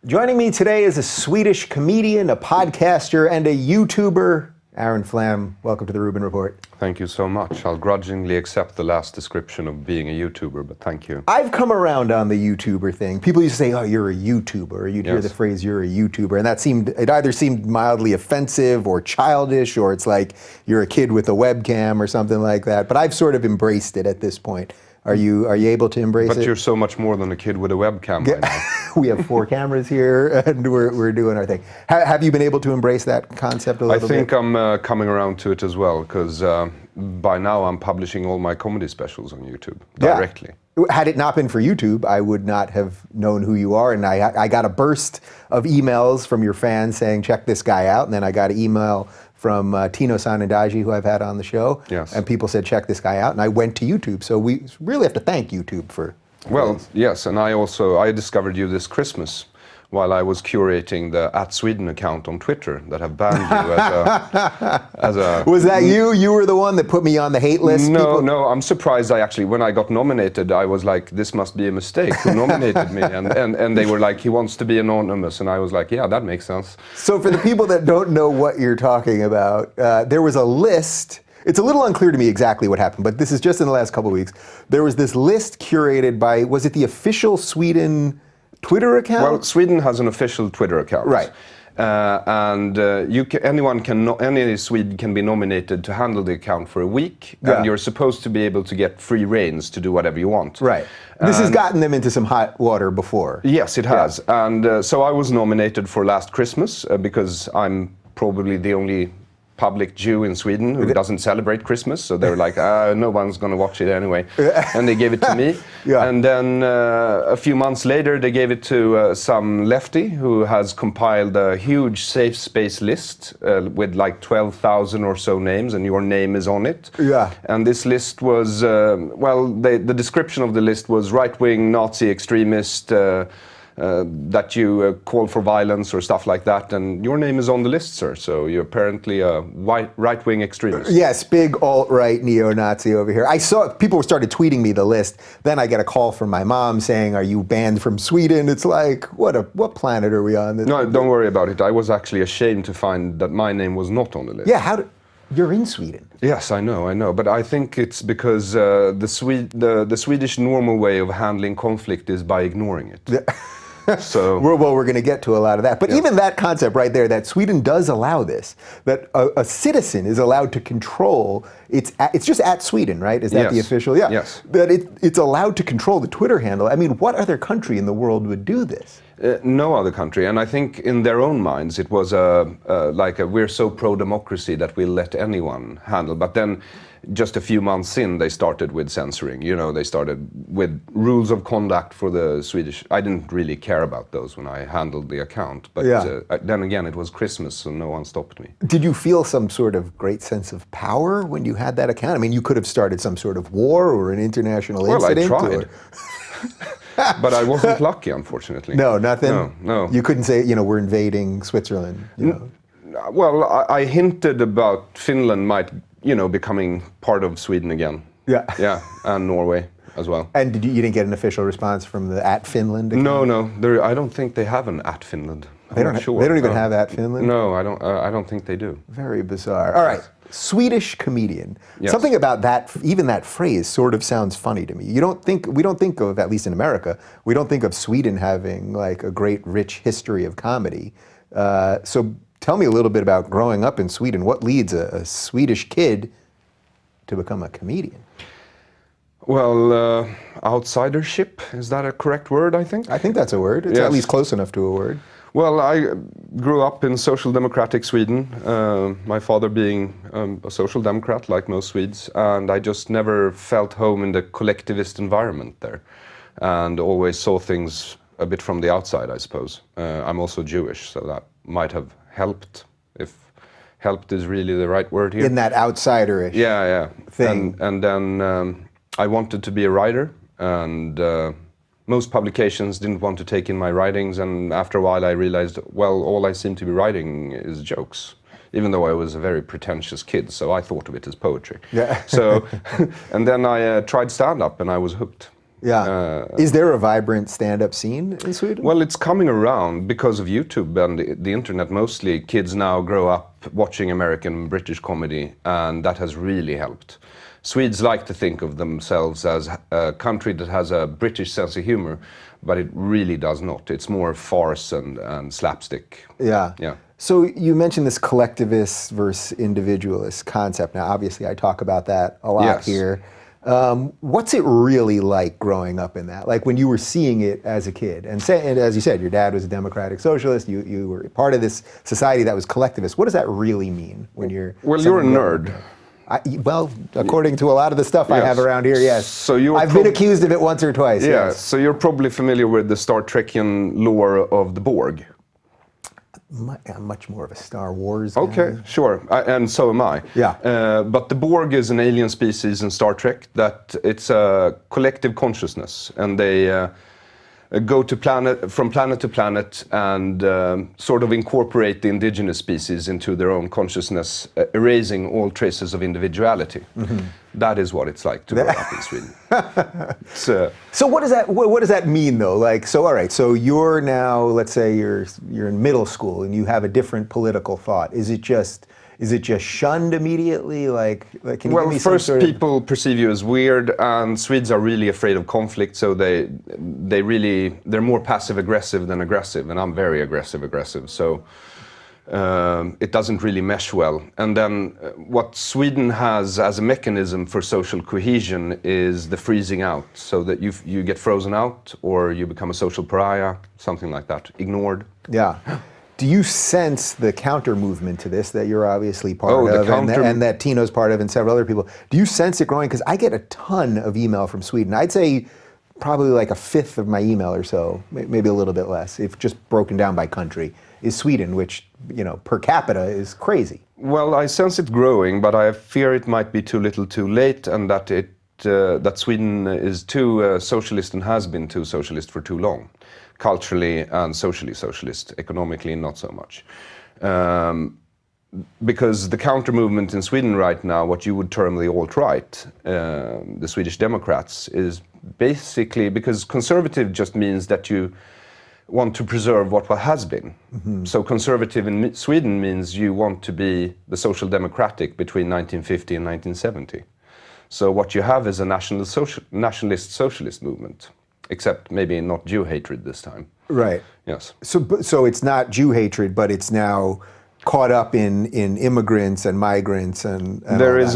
Joining me today is a Swedish comedian, a podcaster, and a YouTuber, Aron Flam. Welcome to the Rubin Report. Thank you so much. I'll grudgingly accept the last description of being a YouTuber, but thank you. I've come around on the YouTuber thing. People used to say, oh, you're a YouTuber, or you'd hear the phrase, you're a YouTuber, and it either seemed mildly offensive or childish, or it's like you're a kid with a webcam or something like that, but I've sort of embraced it at this point. Are you able to embrace it? But you're so much more than a kid with a webcam right now. We have 4 cameras here, and we're doing our thing. Have you been able to embrace that concept a little bit? I think I'm coming around to it as well, because by now I'm publishing all my comedy specials on YouTube directly. Yeah. Had it not been for YouTube, I would not have known who you are, and I got a burst of emails from your fans saying, check this guy out, and then I got an email from Tino Sanandaji, who I've had on the show, and people said, check this guy out, and I went to YouTube, so we really have to thank YouTube for this. Yes, and I discovered you this Christmas while I was curating the @Sweden account on Twitter that have banned you as a... Was that you? You were the one that put me on the hate list? No, I'm surprised. When I got nominated, I was like, this must be a mistake. Who nominated me? And they were like, he wants to be anonymous. And I was like, yeah, that makes sense. So for the people that don't know what you're talking about, there was a list. It's a little unclear to me exactly what happened, but this is just in the last couple of weeks. There was this list curated by, was it the official Sweden Twitter account? Well, Sweden has an official Twitter account. Right. Any Swede can be nominated to handle the account for a week, and you're supposed to be able to get free reins to do whatever you want. Right. This has gotten them into some hot water before. Yes, it has. Yeah. And so I was nominated for last Christmas because I'm probably the only public Jew in Sweden who doesn't celebrate Christmas, so they were like, no one's going to watch it anyway, and they gave it to me. And then a few months later they gave it to some lefty who has compiled a huge safe space list with like 12,000 or so names, and your name is on it. And this list was, the description of the list was right-wing Nazi extremist, that you call for violence or stuff like that, and your name is on the list, sir. So you're apparently a right-wing extremist. Yes, big alt-right neo-Nazi over here. I saw people started tweeting me the list. Then I get a call from my mom saying, "Are you banned from Sweden?" It's like, what planet are we on? No, don't worry about it. I was actually ashamed to find that my name was not on the list. Yeah, you're in Sweden. Yes, I know, but I think it's because the Swedish normal way of handling conflict is by ignoring it. So we're going to get to a lot of that. But even that concept right there, that Sweden does allow this, that a citizen is allowed to control, it's just @Sweden, right? Is that the official? Yeah. Yes. That it's allowed to control the Twitter handle. I mean, what other country in the world would do this? No other country, and I think in their own minds it was we're so pro-democracy that we'll let anyone handle. But then just a few months in, they started with censoring. They started with rules of conduct for the Swedish. I didn't really care about those when I handled the account, but then again, it was Christmas, so no one stopped me. Did you feel some sort of great sense of power when you had that account? I mean, you could have started some sort of war or an international incident. Well, I tried. But I wasn't lucky, unfortunately. No, nothing? No. You couldn't say, we're invading Switzerland, Well, I hinted about Finland might, becoming part of Sweden again. Yeah, and Norway as well. And you didn't get an official response from the @Finland account? No. I don't think they have an @Finland. They don't even have @Finland? No, I don't think they do. Very bizarre. All right. Swedish comedian. Yes. Something about that, even that phrase, sort of sounds funny to me. We don't think of, at least in America, we don't think of Sweden having like a great, rich history of comedy. So tell me a little bit about growing up in Sweden. What leads a Swedish kid to become a comedian? Well, outsidership, is that a correct word, I think? I think that's a word. It's at least close enough to a word. Well, I grew up in social democratic Sweden, my father being a social democrat like most Swedes, and I just never felt home in the collectivist environment there, and always saw things a bit from the outside, I suppose. I'm also Jewish, so that might have helped, if helped is really the right word here. In that outsider-ish thing. And then I wanted to be a writer, and most publications didn't want to take in my writings, and after a while I realized, well, all I seem to be writing is jokes, even though I was a very pretentious kid, so I thought of it as poetry. So, and then I tried stand-up and I was hooked. Yeah. Is there a vibrant stand-up scene in Sweden? Well, it's coming around because of YouTube and the internet mostly. Kids now grow up watching American British comedy, and that has really helped. Swedes like to think of themselves as a country that has a British sense of humor, but it really does not. It's more farce and slapstick. Yeah. Yeah. So you mentioned this collectivist versus individualist concept. Now, obviously, I talk about that a lot here. What's it really like growing up in that? Like when you were seeing it as a kid, and as you said, your dad was a democratic socialist. You were part of this society that was collectivist. What does that really mean when you're? Well, you're a nerd. Well, according to a lot of the stuff I have around here, yes. So I've been accused of it once or twice. Yeah. Yes. So you're probably familiar with the Star Trekian lore of the Borg. I'm much more of a Star Wars guy. Okay, sure, and so am I. Yeah. But the Borg is an alien species in Star Trek that it's a collective consciousness, and they go from planet to planet and sort of incorporate the indigenous species into their own consciousness, erasing all traces of individuality. Mm-hmm. That is what it's like to grow up in Sweden. So what does that mean though? Like, so all right, so you're now, let's say you're in middle school and you have a different political thought. Is it just shunned immediately? Like can you give me first some sort people perceive you as weird, and Swedes are really afraid of conflict, so they're more passive aggressive than aggressive, and I'm very aggressive. So it doesn't really mesh well. And then what Sweden has as a mechanism for social cohesion is the freezing out, so that you get frozen out or you become a social pariah, something like that, ignored. Yeah. Do you sense the counter movement to this that you're obviously part of and that Tino's part of and several other people? Do you sense it growing? Because I get a ton of email from Sweden. I'd say probably like a fifth of my email or so, maybe a little bit less, if just broken down by country, is Sweden, which, per capita is crazy. Well, I sense it growing, but I fear it might be too little too late, and that that Sweden is too socialist and has been too socialist for too long. Culturally and socially socialist, economically not so much. Because the counter movement in Sweden right now, what you would term the alt-right, the Swedish Democrats, is basically, because conservative just means that you want to preserve what has been. Mm-hmm. So conservative in Sweden means you want to be the social democratic between 1950 and 1970. So what you have is a nationalist socialist movement. Except maybe not Jew hatred this time. Right. Yes. So it's not Jew hatred, but it's now caught up in immigrants and migrants and there is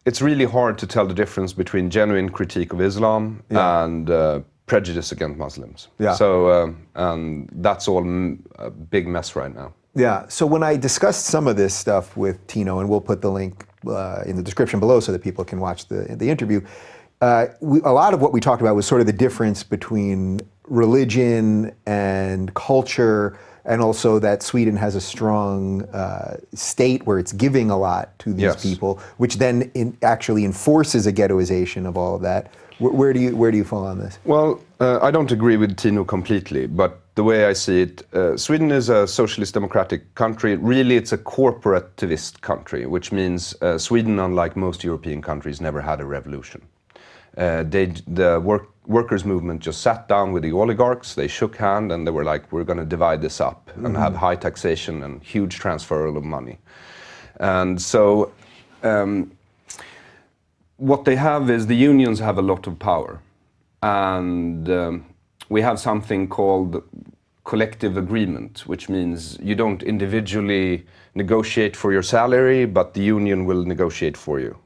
it's really hard to tell the difference between genuine critique of Islam and prejudice against Muslims. Yeah. So and that's all a big mess right now. Yeah. So when I discussed some of this stuff with Tino, and we'll put the link in the description below so that people can watch the interview. A lot of what we talked about was sort of the difference between religion and culture, and also that Sweden has a strong state where it's giving a lot to these people, which then actually enforces a ghettoization of all of that. Where do you fall on this? Well, I don't agree with Tino completely, but the way I see it, Sweden is a socialist democratic country. Really, it's a corporativist country, which means Sweden, unlike most European countries, never had a revolution. The workers' movement just sat down with the oligarchs, they shook hands, and they were like, we're going to divide this up and have high taxation and huge transfer of money. And so what they have is the unions have a lot of power. And we have something called collective agreement, which means you don't individually negotiate for your salary, but the union will negotiate for you.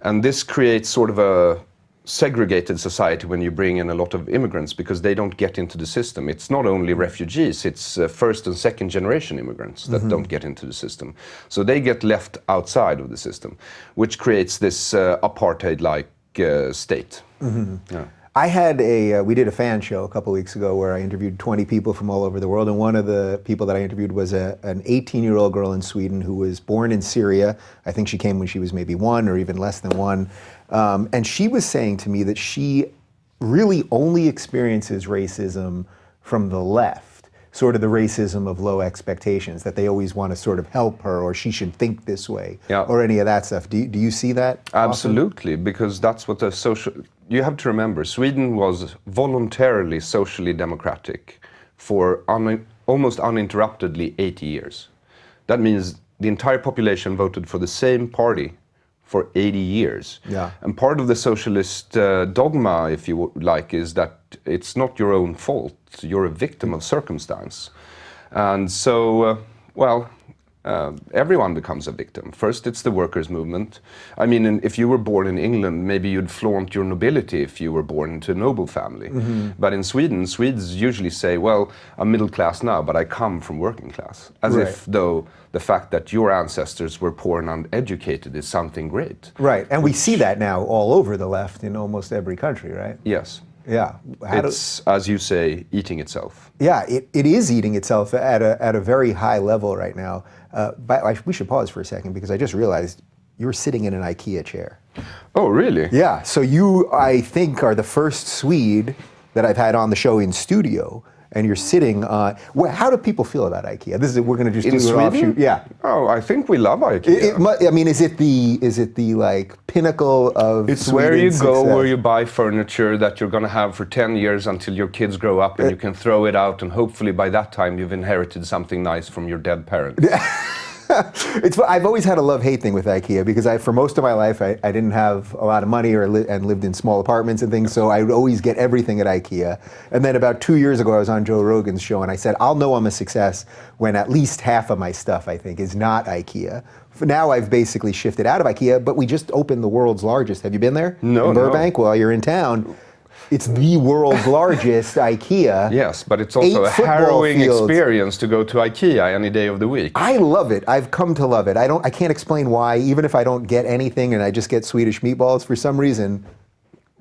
And this creates sort of a segregated society when you bring in a lot of immigrants, because they don't get into the system. It's not only refugees, it's first and second generation immigrants that don't get into the system. So they get left outside of the system, which creates this apartheid-like state. Mm-hmm. Yeah. I had we did a fan show a couple weeks ago where I interviewed 20 people from all over the world, and one of the people that I interviewed was an 18-year-old girl in Sweden who was born in Syria. I think she came when she was maybe 1 or even less than 1. And she was saying to me that she really only experiences racism from the left. sort of the racism of low expectations, that they always want to sort of help her, or she should think this way, or any of that stuff. Do you see that often? Absolutely, because that's what the social... You have to remember, Sweden was voluntarily socially democratic for almost uninterruptedly 80 years. That means the entire population voted for the same party for 80 years. Yeah. And part of the socialist dogma, if you like, is that it's not your own fault. You're a victim of circumstance. And so, everyone becomes a victim. First, it's the workers' movement. I mean, if you were born in England, maybe you'd flaunt your nobility if you were born into a noble family. But in Sweden, Swedes usually say, well, I'm middle class now, but I come from working class. As if, though, the fact that your ancestors were poor and uneducated is something great. Right, and we see that now all over the left in almost every country, right? Yes. Yeah. It's, as you say, eating itself. Yeah, it is eating itself at a very high level right now. We should pause for a second, because I just realized you were sitting in an IKEA chair. Oh, really? Yeah, so you, I think, are the first Swede that I've had on the show in studio, and you're sitting on... How do people feel about IKEA? We're going to just in do an offshoot. Yeah. Oh, I think we love IKEA. I mean, is it the like pinnacle of It's Sweden's where you go, success? where you buy furniture that you're going to have for 10 years until your kids grow up, and you can throw it out, and hopefully by that time you've inherited something nice from your dead parents. I've always had a love-hate thing with IKEA, because for most of my life I didn't have a lot of money and lived in small apartments and things, so I would always get everything at IKEA. And then about 2 years ago I was on Joe Rogan's show, and I said, I'll know I'm a success when at least half of my stuff, I think, is not IKEA. For now I've basically shifted out of IKEA, but we just opened the world's largest. Have you been there? No, in Burbank? Well, you're in town. It's the world's largest IKEA. Yes, but it's also a harrowing experience to go to IKEA any day of the week. I love it. I've come to love it. I can't explain why. Even if I don't get anything and I just get Swedish meatballs, for some reason,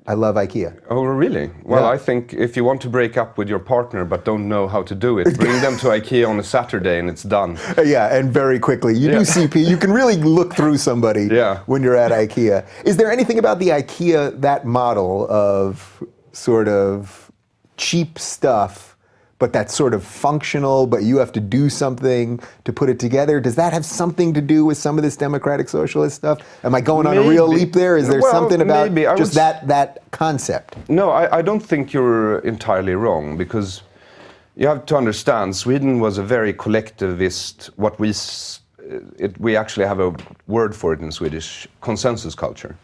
I love IKEA. Oh, really? Well, Yeah. I think if you want to break up with your partner but don't know how to do it, bring them to IKEA on a Saturday and it's done. Yeah, and very quickly. You do CP. You can really look through somebody when you're at IKEA. Is there anything about the IKEA, that model of sort of cheap stuff, but that's sort of functional, but you have to do something to put it together? Does that have something to do with some of this democratic socialist stuff? Am I going on a real leap there? Is there something about just that concept? No, I don't think you're entirely wrong, because you have to understand, Sweden was a very collectivist, we actually have a word for it in Swedish, consensus culture,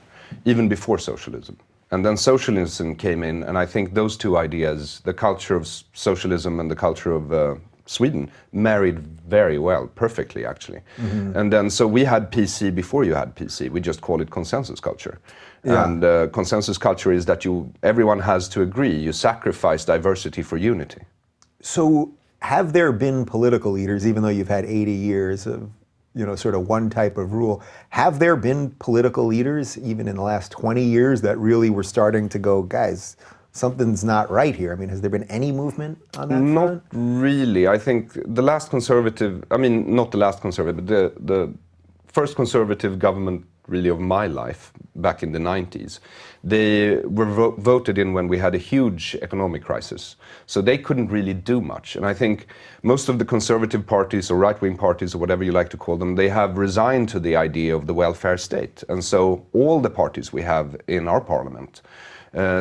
even before socialism. And then socialism came in, and I think those two ideas, the culture of socialism and the culture of Sweden, married very well, perfectly actually. And then, so we had PC before you had PC. We just call it consensus culture. Yeah. And consensus culture is that everyone has to agree. You sacrifice diversity for unity. So have there been political leaders, even though you've had 80 years of sort of one type of rule, have there been political leaders, even in the last 20 years, that really were starting to go, guys, something's not right here? I mean, has there been any movement on that front? Not really. I think the last conservative, not the last conservative, but the first conservative government really of my life, back in the 90s, they were voted in when we had a huge economic crisis. So they couldn't really do much. And I think most of the conservative parties or right-wing parties or whatever you like to call them, they have resigned to the idea of the welfare state. And so all the parties we have in our parliament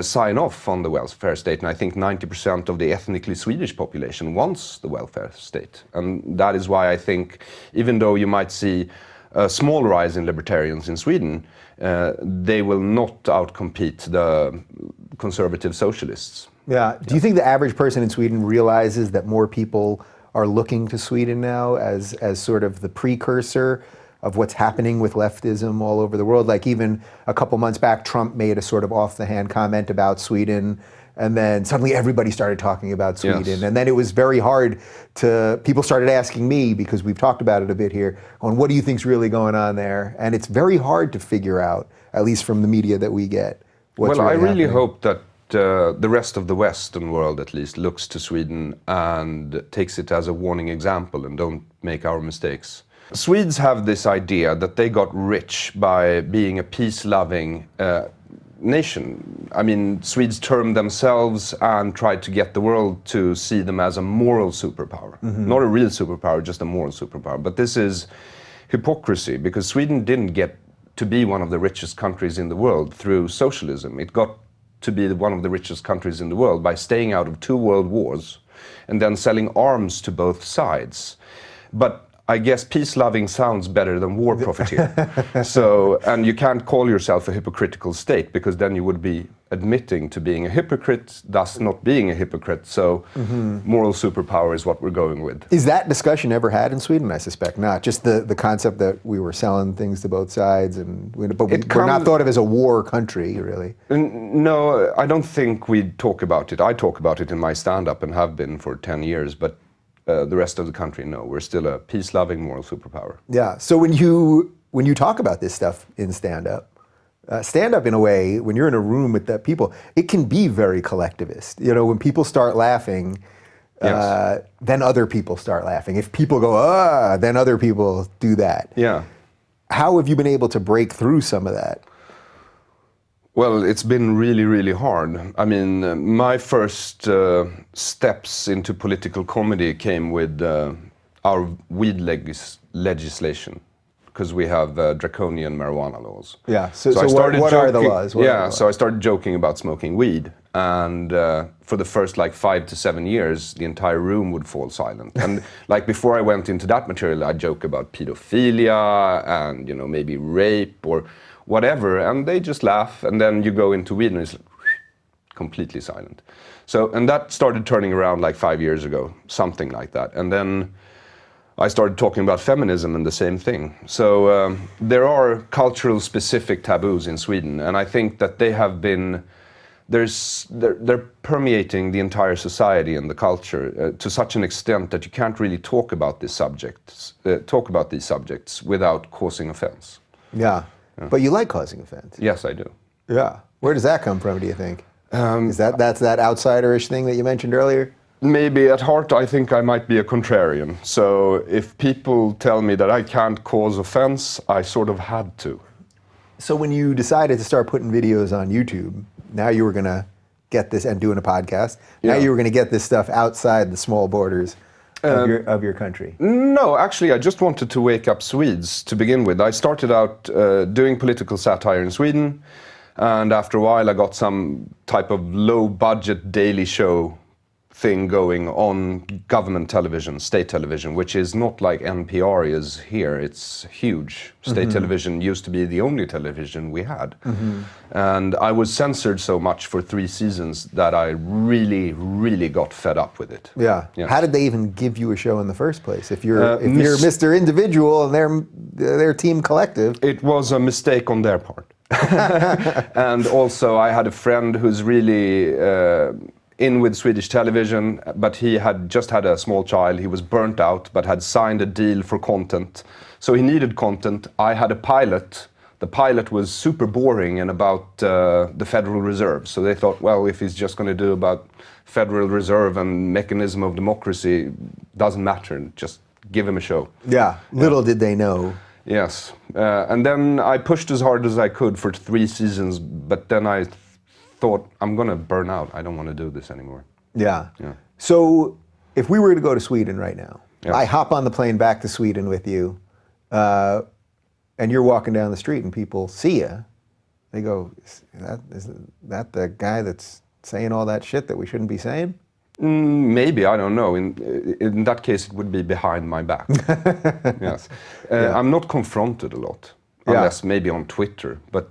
sign off on the welfare state. And I think 90% of the ethnically Swedish population wants the welfare state. And that is why I think, even though you might see a small rise in libertarians in Sweden, they will not outcompete the conservative socialists. Yeah. Do you think the average person in Sweden realizes that more people are looking to Sweden now as sort of the precursor of what's happening with leftism all over the world? Like, even a couple months back, Trump made a sort of off-the-hand comment about Sweden, and then suddenly everybody started talking about Sweden. Yes. And then it was very hard people started asking me, because we've talked about it a bit here, on what do you think's really going on there? And it's very hard to figure out, at least from the media that we get, what's Well, really I really happening. hope that the rest of the Western world, at least, looks to Sweden and takes it as a warning example and don't make our mistakes. Swedes have this idea that they got rich by being a peace-loving nation. I mean, Swedes term themselves and try to get the world to see them as a moral superpower. Not a real superpower, just a moral superpower. But this is hypocrisy, because Sweden didn't get to be one of the richest countries in the world through socialism. It got to be one of the richest countries in the world by staying out of 2 world wars and then selling arms to both sides. But I guess peace-loving sounds better than war profiteer. So, and you can't call yourself a hypocritical state, because then you would be admitting to being a hypocrite, thus not being a hypocrite. So moral superpower is what we're going with. Is that discussion ever had in Sweden? I suspect not. Just the concept that we were selling things to both sides, but we're not thought of as a war country, really. No, I don't think we talk about it. I talk about it in my stand-up and have been for 10 years, but the rest of the country, no. We're still a peace-loving moral superpower. Yeah. So when you talk about this stuff in stand-up in a way, when you're in a room with that people, it can be very collectivist. You know, when people start laughing, Yes. then other people start laughing. If people go, then other people do that. Yeah. How have you been able to break through some of that? Well, it's been really, really hard. I mean, my first steps into political comedy came with our weed legislation, because we have draconian marijuana laws. Yeah. So what are the laws? So I started joking about smoking weed, and for the first like 5 to 7 years, the entire room would fall silent. And like before I went into that material, I'd joke about pedophilia and maybe rape or whatever, and they just laugh, and then you go into weed and it's completely silent. So, and that started turning around like 5 years ago, something like that. And then I started talking about feminism and the same thing. So there are cultural specific taboos in Sweden, and I think that they have been, they're permeating the entire society and the culture to such an extent that you can't really talk about these subjects without causing offense. Yeah. But you like causing offense. Yes, I do. Yeah. Where does that come from, do you think? Is that's that outsider-ish thing that you mentioned earlier? Maybe at heart I think I might be a contrarian. So if people tell me that I can't cause offense, I sort of had to. So when you decided to start putting videos on YouTube, now you were going to get this, and doing a podcast, now you were going to get this stuff outside the small borders of your country? No, actually, I just wanted to wake up Swedes to begin with. I started out doing political satire in Sweden, and after a while I got some type of low-budget daily show thing going on government television, state television, which is not like NPR is here. It's huge. State television used to be the only television we had. And I was censored so much for 3 seasons that I really, really got fed up with it. Yeah. Yes. How did they even give you a show in the first place? If you're Mr. Individual and they're Team Collective. It was a mistake on their part. And also I had a friend who's really in with Swedish television, but he had just had a small child. He was burnt out, but had signed a deal for content. So he needed content. I had a pilot. The pilot was super boring and about the Federal Reserve. So they thought, well, if he's just going to do about Federal Reserve and mechanism of democracy, doesn't matter. Just give him a show. Yeah, little did they know. Yes. And then I pushed as hard as I could for 3 seasons, but then I thought, I'm going to burn out. I don't want to do this anymore. Yeah. So if we were to go to Sweden right now, I hop on the plane back to Sweden with you, and you're walking down the street and people see you, they go, is that the guy that's saying all that shit that we shouldn't be saying? Maybe, I don't know. In that case, it would be behind my back. Yes. I'm not confronted a lot, unless maybe on Twitter, but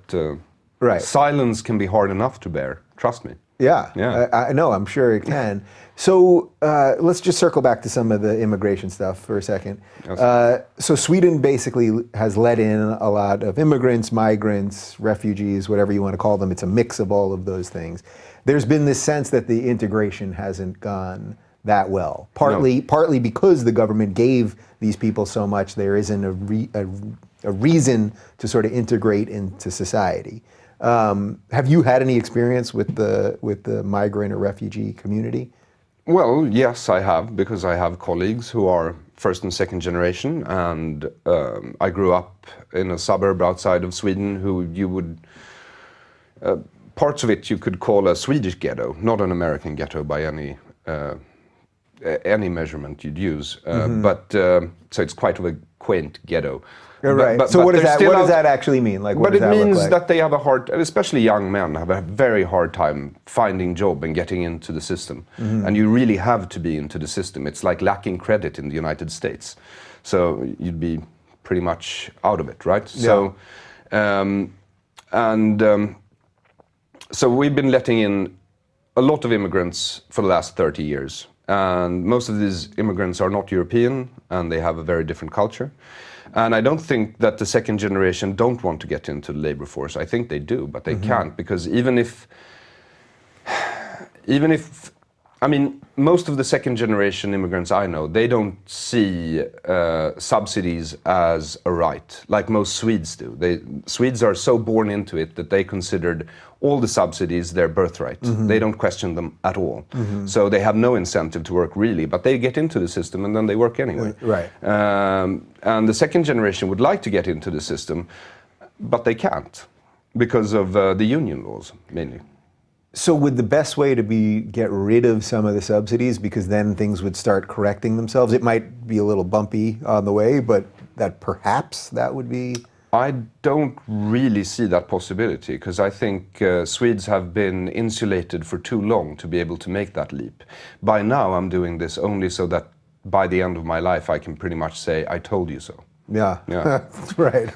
silence can be hard enough to bear, trust me. Yeah. I know, I'm sure it can. So let's just circle back to some of the immigration stuff for a second. Yes. So Sweden basically has let in a lot of immigrants, migrants, refugees, whatever you want to call them. It's a mix of all of those things. There's been this sense that the integration hasn't gone that well, partly because the government gave these people so much, there isn't a reason to sort of integrate into society. Have you had any experience with the migrant or refugee community? Well, yes, I have, because I have colleagues who are first and second generation, and I grew up in a suburb outside of Sweden who you would parts of it you could call a Swedish ghetto, not an American ghetto by any measurement you'd use. But so it's quite of a quaint ghetto. Right. So what does that actually mean? Like, what but does it that look means like? that they have a hard, especially young men, have a very hard time finding job and getting into the system. And you really have to be into the system. It's like lacking credit in the United States. So you'd be pretty much out of it, right? Yeah. So, so we've been letting in a lot of immigrants for the last 30 years. And most of these immigrants are not European, and they have a very different culture. And I don't think that the second generation don't want to get into the labor force. I think they do, but they can't, because even if, I mean, most of the second generation immigrants I know, they don't see subsidies as a right, like most Swedes do. Swedes are so born into it that they considered all the subsidies their birthright. They don't question them at all. So they have no incentive to work really, but they get into the system and then they work anyway. Right. And the second generation would like to get into the system, but they can't because of the union laws, mainly. So would the best way to be get rid of some of the subsidies, because then things would start correcting themselves? It might be a little bumpy on the way, but that perhaps that would be... I don't really see that possibility, because I think Swedes have been insulated for too long to be able to make that leap. By now I'm doing this only so that by the end of my life I can pretty much say, I told you so. Yeah, Yeah. right.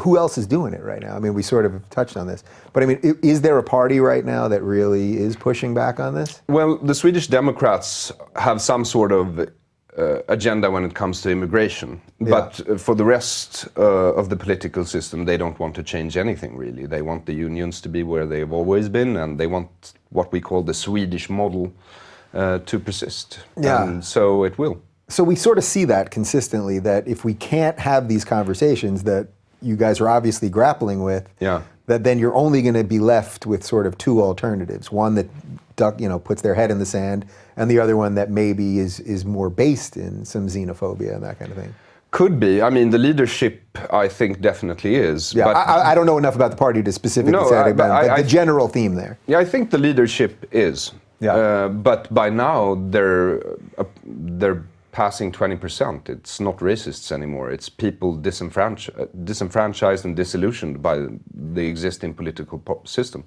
Who else is doing it right now? I mean, we sort of touched on this, but I mean, is there a party right now that really is pushing back on this? Well, the Swedish Democrats have some sort of agenda when it comes to immigration, but for the rest of the political system, they don't want to change anything really. They want the unions to be where they've always been, and they want what we call the Swedish model to persist. Yeah. And so it will. So we sort of see that consistently, that if we can't have these conversations that you guys are obviously grappling with, that then you're only going to be left with sort of two alternatives. One that puts their head in the sand, and the other one that maybe is more based in some xenophobia and that kind of thing. Could be. I mean, the leadership, I think, definitely is. Yeah, but I don't know enough about the party to specifically say it, but the general theme there. Yeah, I think the leadership is. Yeah. But by now, they're passing 20%. It's not racists anymore. It's people disenfranchised and disillusioned by the existing political system.